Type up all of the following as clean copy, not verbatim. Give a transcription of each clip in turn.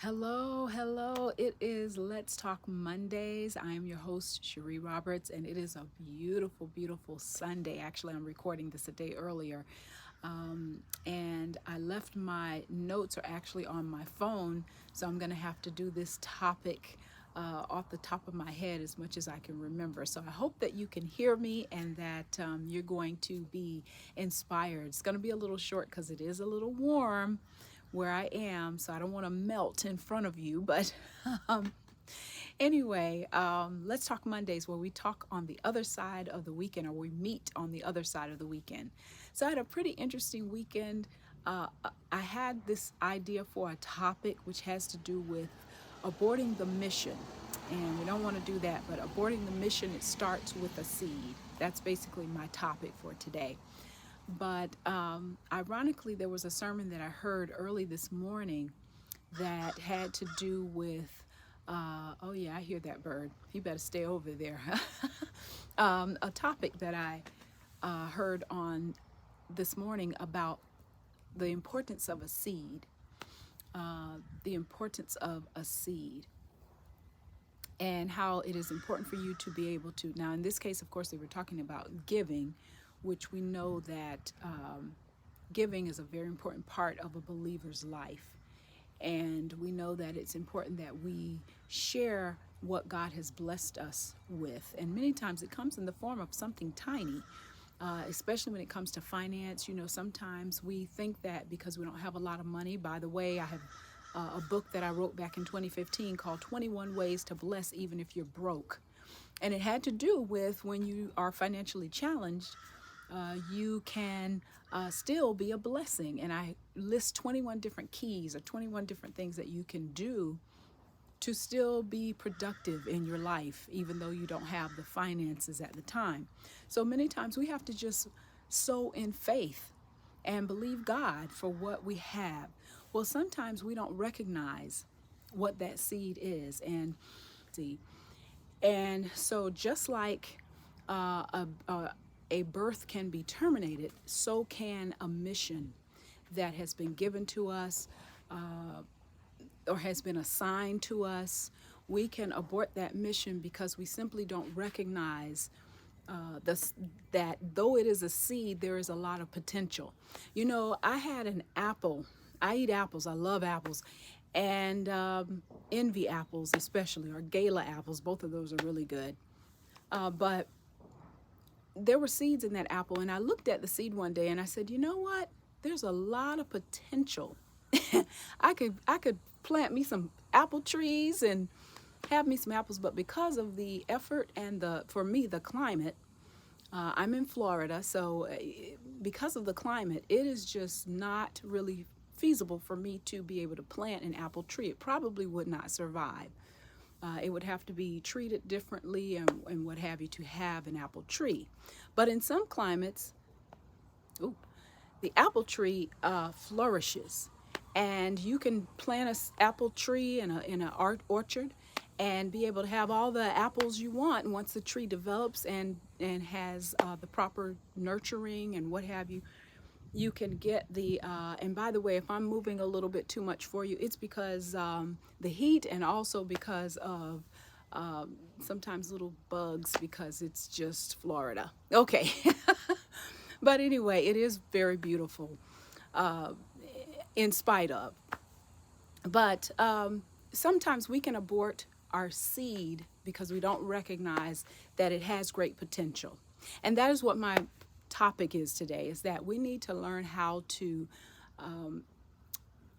Hello, hello. It is Let's Talk Mondays. I am your host, Cherie Roberts, and it is a beautiful, beautiful Sunday. Actually, I'm recording this a day earlier. And I left my notes are actually on my phone, so I'm going to have to do this topic off the top of my head as much as I can remember. So I hope that you can hear me and that you're going to be inspired. It's going to be a little short because it is a little warm where I am, so I don't want to melt in front of you. But um, anyway, let's talk Mondays where we talk on the other side of the weekend, or we meet on the other side of the weekend. So I had a pretty interesting weekend. I had this idea for a topic which has to do with aborting the mission. And we don't want to do that, but aborting the mission, it starts with a seed. That's basically my topic for today. But ironically, there was a sermon that I heard early this morning that had to do with, oh yeah, I hear that bird. He better stay over there. A topic that I heard on this morning about the importance of a seed. The importance of a seed. And how it is important for you to be able to. Now, in this case, of course, they were talking about giving, which we know that giving is a very important part of a believer's life. And we know that it's important that we share what God has blessed us with. And many times it comes in the form of something tiny, especially when it comes to finance. You know, sometimes we think that because we don't have a lot of money. By the way, I have a book that I wrote back in 2015 called 21 Ways to Bless Even If You're Broke. And it had to do with when you are financially challenged, you can still be a blessing. And I list 21 different keys or 21 different things that you can do to still be productive in your life, even though you don't have the finances at the time. So many times we have to just sow in faith and believe God for what we have. Well, sometimes we don't recognize what that seed is. And so just like a birth can be terminated, so can a mission that has been given to us or has been assigned to us. We can abort that mission because we simply don't recognize that though it is a seed, there is a lot of potential. You know, I had an apple. I eat apples. I love apples. And envy apples especially, or gala apples. Both of those are really good. But there were seeds in that apple, and I looked at the seed one day and I said, you know what? There's a lot of potential. I could plant me some apple trees and have me some apples, but because of the effort and for me, the climate, I'm in Florida, so because of the climate, it is just not really feasible for me to be able to plant an apple tree. It probably would not survive. It would have to be treated differently and what have you to have an apple tree. But in some climates, the apple tree flourishes, and you can plant an apple tree in an orchard and be able to have all the apples you want. And once the tree develops and has the proper nurturing and what have you, you can get and by the way, if I'm moving a little bit too much for you, it's because the heat, and also because of sometimes little bugs, because it's just Florida. Okay. But anyway, it is very beautiful in spite of. But sometimes we can abort our seed because we don't recognize that it has great potential. And that is what my topic is today, is that we need to learn how to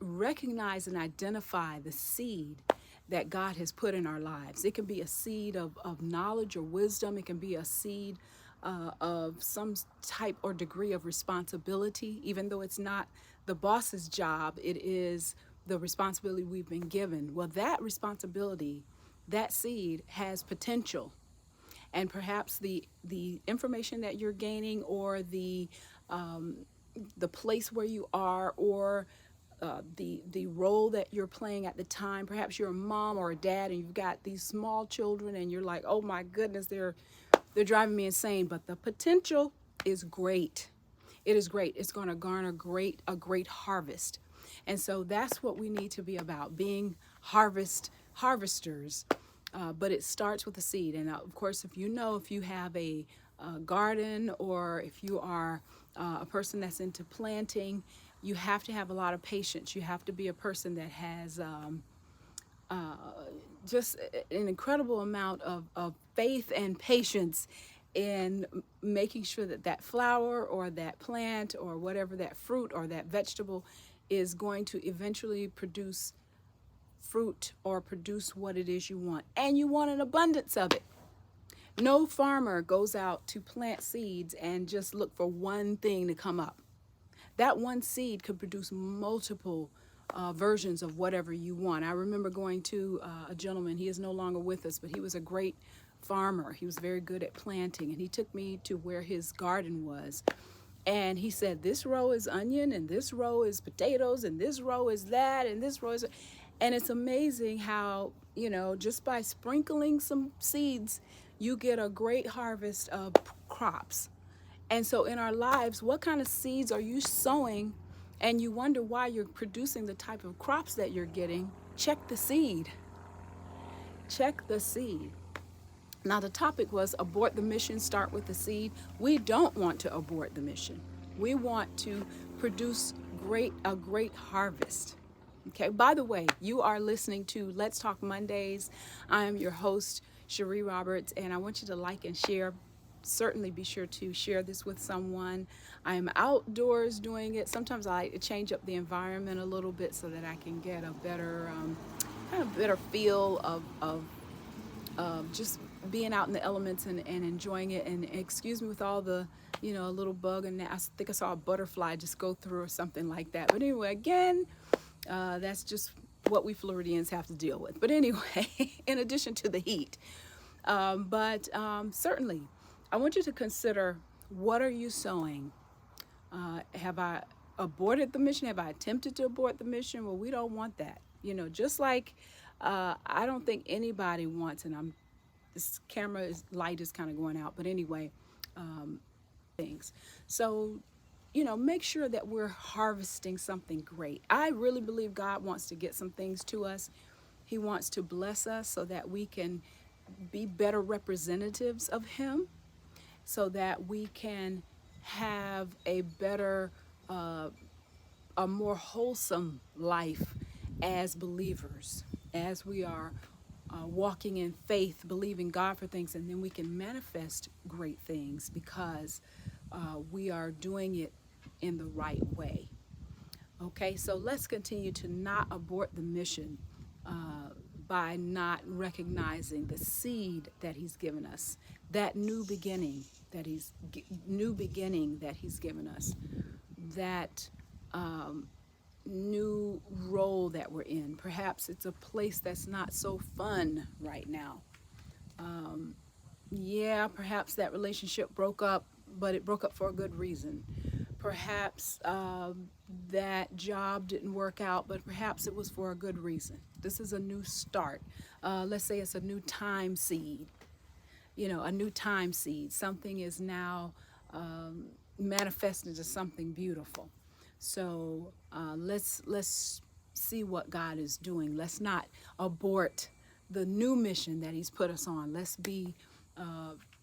recognize and identify the seed that God has put in our lives. It can be a seed of knowledge or wisdom. It can be a seed of some type or degree of responsibility. Even though it's not the boss's job, it is the responsibility we've been given. Well, that responsibility, that seed has potential. And perhaps the information that you're gaining, or the place where you are, or the role that you're playing at the time. Perhaps you're a mom or a dad and you've got these small children and you're like, oh my goodness, they're driving me insane. But the potential is great. It is great. It's going to garner a great harvest. And so that's what we need to be about, being harvesters, but it starts with a seed. And of course, if you have a garden, or if you are a person that's into planting, you have to have a lot of patience. You have to be a person that has just an incredible amount of faith and patience in making sure that that flower or that plant or whatever, that fruit or that vegetable, is going to eventually produce fruit or produce what it is you want. And you want an abundance of it. No farmer goes out to plant seeds and just look for one thing to come up. That one seed could produce multiple versions of whatever you want. I remember going to a gentleman, he is no longer with us, but he was a great farmer. He was very good at planting, and he took me to where his garden was. And he said, this row is onion, and this row is potatoes, and this row is that, and this row is... And it's amazing how, just by sprinkling some seeds, you get a great harvest of crops. And so in our lives, what kind of seeds are you sowing? And you wonder why you're producing the type of crops that you're getting. Check the seed. Check the seed. Now, the topic was abort the mission, start with the seed. We don't want to abort the mission. We want to produce a great harvest. Okay, by the way, you are listening to Let's Talk Mondays. I am your host, Cherie Roberts, and I want you to like and share. Certainly be sure to share this with someone. I am outdoors doing it. Sometimes I like to change up the environment a little bit so that I can get a better, better feel of just being out in the elements and enjoying it. And excuse me with all the, a little bug, and I think I saw a butterfly just go through or something like that. But anyway, again, that's just what we Floridians have to deal with. But anyway, in addition to the heat. Certainly, I want you to consider, what are you sowing? Have I aborted the mission? Have I attempted to abort the mission? Well, we don't want that. Just like I don't think anybody wants, and this light is kind of going out, but anyway, things. So, make sure that we're harvesting something great. I really believe God wants to get some things to us. He wants to bless us so that we can be better representatives of Him, so that we can have a better, a more wholesome life as believers, as we are walking in faith, believing God for things, and then we can manifest great things because we are doing it in the right way. Okay, so let's continue to not abort the mission by not recognizing the seed that He's given us, that new beginning that He's given us, that new role that we're in. Perhaps it's a place that's not so fun right now. Perhaps that relationship broke up, but it broke up for a good reason. Perhaps that job didn't work out, but perhaps it was for a good reason. This is a new start. Let's say it's a new time seed. A new time seed. Something is now manifested into something beautiful. So let's see what God is doing. Let's not abort the new mission that He's put us on. Let's be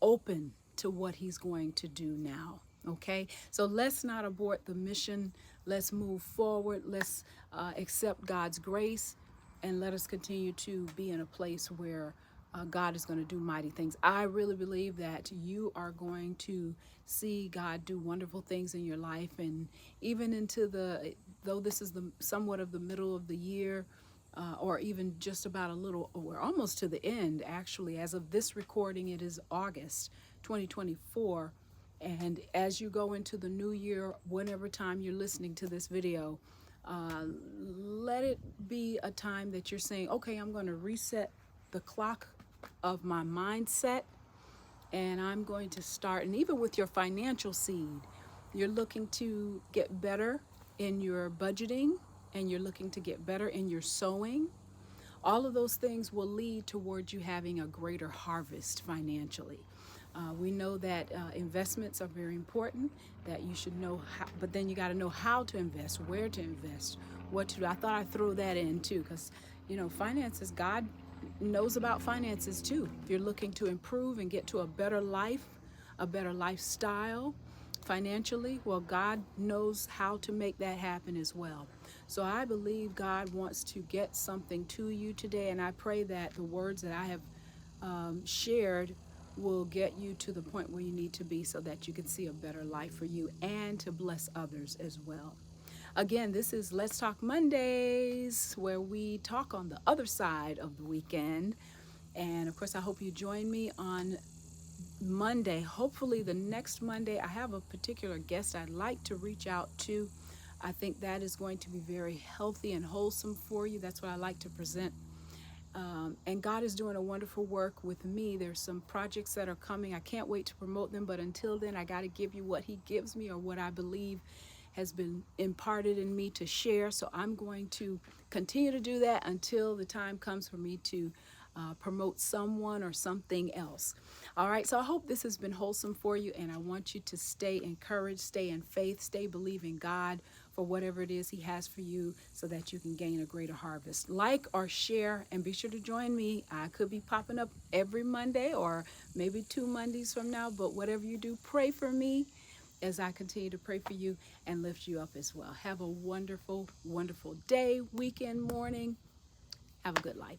open to what He's going to do now. Okay, so let's not abort the mission. Let's move forward. Let's accept God's grace, and let us continue to be in a place where God is going to do mighty things. I really believe that you are going to see God do wonderful things in your life, and even into though this is somewhat of the middle of the year, or even just about we're almost to the end, actually. As of this recording, it is August 2024. And as you go into the new year, whenever time you're listening to this video, let it be a time that you're saying, okay, I'm going to reset the clock of my mindset, and I'm going to start. And even with your financial seed, you're looking to get better in your budgeting, and you're looking to get better in your sowing. All of those things will lead towards you having a greater harvest financially. We know that investments are very important, that you should know how, but then you got to know how to invest, where to invest, what to do. I thought I'd throw that in too, because Finances, God knows about finances too. If you're looking to improve and get to a better life, a better lifestyle financially, well, God knows how to make that happen as well. So I believe God wants to get something to you today, and I pray that the words that I have shared will get you to the point where you need to be so that you can see a better life for you and to bless others as well. Again, this is Let's Talk Mondays, where we talk on the other side of the weekend. And of course, I hope you join me on Monday. Hopefully, the next Monday, I have a particular guest I'd like to reach out to. I think that is going to be very healthy and wholesome for you. That's what I like to present. And God is doing a wonderful work with me. There's some projects that are coming. I can't wait to promote them, but until then, I got to give you what He gives me or what I believe has been imparted in me to share. So I'm going to continue to do that until the time comes for me to promote someone or something else. All right, so I hope this has been wholesome for you, and I want you to stay encouraged, stay in faith, stay believing God for whatever it is He has for you so that you can gain a greater harvest. Like or share, and be sure to join me. I could be popping up every Monday or maybe 2 Mondays from now, but whatever you do, pray for me as I continue to pray for you and lift you up as well. Have a wonderful, wonderful day, weekend, morning. Have a good life.